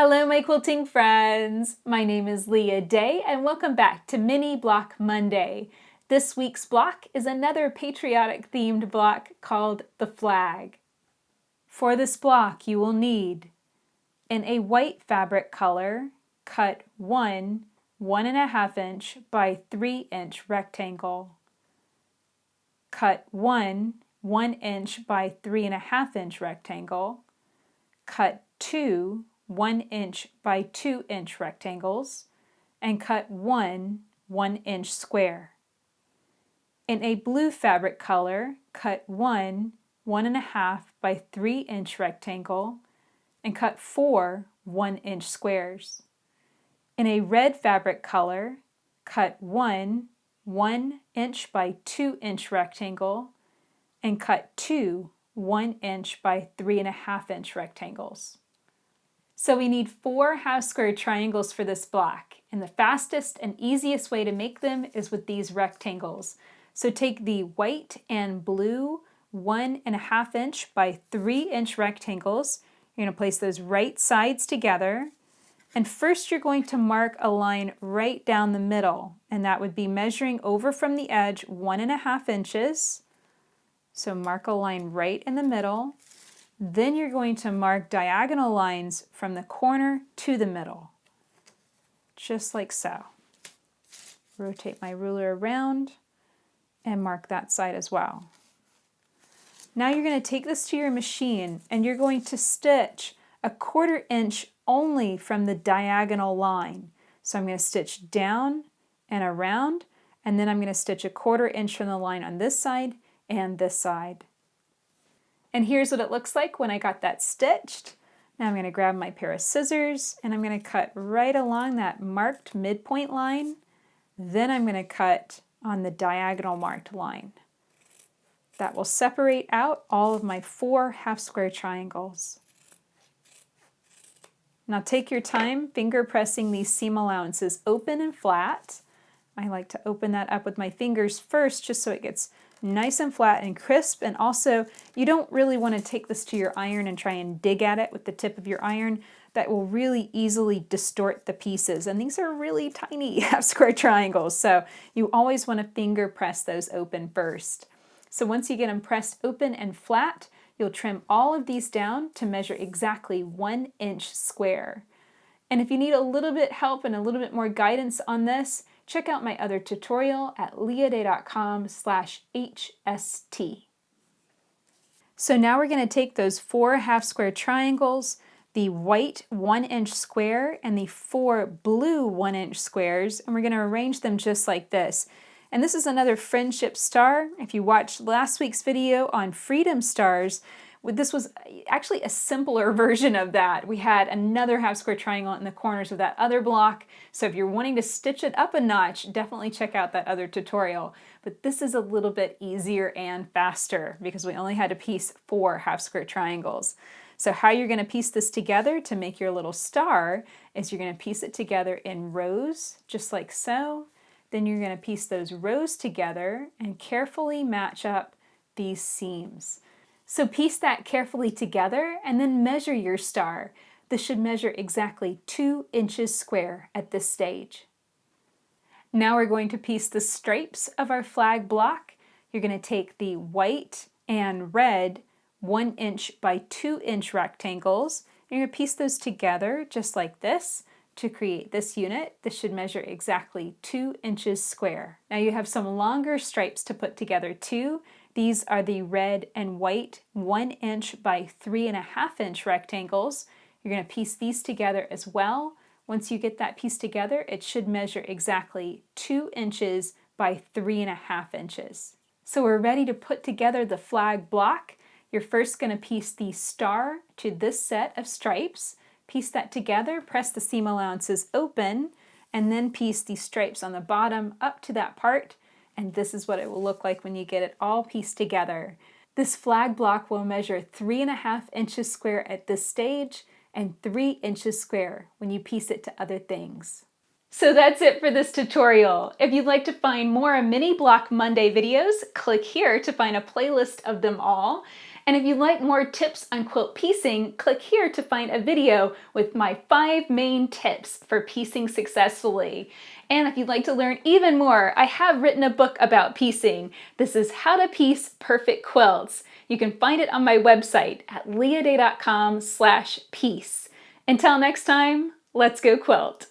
Hello my quilting friends! My name is Leah Day and welcome back to Mini Block Monday. This week's block is another patriotic themed block called the flag. For this block you will need, in a white fabric color, cut 1.5 inch by 3 inch rectangle. Cut 1 inch by 3.5 inch rectangle. Cut 2 1 inch by 2 inch rectangles, and cut 1 1-inch square. In a blue fabric color, cut 1.5 by 3 inch rectangle, and cut 4 1-inch squares. In a red fabric color, cut 1 inch by 2 inch rectangle, and cut 2 1 inch by 3.5 inch rectangles. So we need 4 half square triangles for this block, and the fastest and easiest way to make them is with these rectangles. So take the white and blue 1.5 inch by 3 inch rectangles. You're going to place those right sides together, and first you're going to mark a line right down the middle, and that would be measuring over from the edge 1.5 inches. So mark a line right in the middle. Then you're going to mark diagonal lines from the corner to the middle, just like so. Rotate my ruler around and mark that side as well. Now you're going to take this to your machine and you're going to stitch 1/4 inch only from the diagonal line. So I'm going to stitch down and around, and then I'm going to stitch 1/4 inch from the line on this side and this side. And here's what it looks like when I got that stitched. Now I'm going to grab my pair of scissors and I'm going to cut right along that marked midpoint line. Then I'm going to cut on the diagonal marked line. That will separate out all of my 4 half square triangles. Now take your time finger pressing these seam allowances open and flat. I like to open that up with my fingers first just so it gets nice and flat and crisp, and also you don't really want to take this to your iron and try and dig at it with the tip of your iron. That will really easily distort the pieces, and these are really tiny half square triangles, so you always want to finger press those open first. So once you get them pressed open and flat, you'll trim all of these down to measure exactly 1 inch square. And if you need a little bit help and a little bit more guidance on this, check out my other tutorial at leahday.com/HST. So now we're going to take those 4 half square triangles, the white 1 inch square and the 4 blue 1 inch squares, and we're going to arrange them just like this. And this is another friendship star. If you watched last week's video on freedom stars, this was actually a simpler version of that. We had another half square triangle in the corners of that other block. So if you're wanting to stitch it up a notch, definitely check out that other tutorial. But this is a little bit easier and faster because we only had to piece 4 half square triangles. So how you're going to piece this together to make your little star is you're going to piece it together in rows, just like so. Then you're going to piece those rows together and carefully match up these seams. So piece that carefully together and then measure your star. This should measure exactly 2 inches square at this stage. Now we're going to piece the stripes of our flag block. You're going to take the white and red 1 inch by 2 inch rectangles. You're going to piece those together just like this to create this unit. This should measure exactly 2 inches square. Now you have some longer stripes to put together too. These are the red and white 1 inch by 3.5 inch rectangles. You're going to piece these together as well. Once you get that piece together, it should measure exactly 2 inches by 3.5 inches. So we're ready to put together the flag block. You're first going to piece the star to this set of stripes. Piece that together, press the seam allowances open, and then piece the stripes on the bottom up to that part. And this is what it will look like when you get it all pieced together. This flag block will measure 3.5 inches square at this stage and 3 inches square when you piece it to other things. So that's it for this tutorial. If you'd like to find more Mini Block Monday videos, click here to find a playlist of them all. And if you'd like more tips on quilt piecing, click here to find a video with my 5 main tips for piecing successfully. And if you'd like to learn even more, I have written a book about piecing. This is How to Piece Perfect Quilts. You can find it on my website at leahday.com/piece. Until next time, let's go quilt.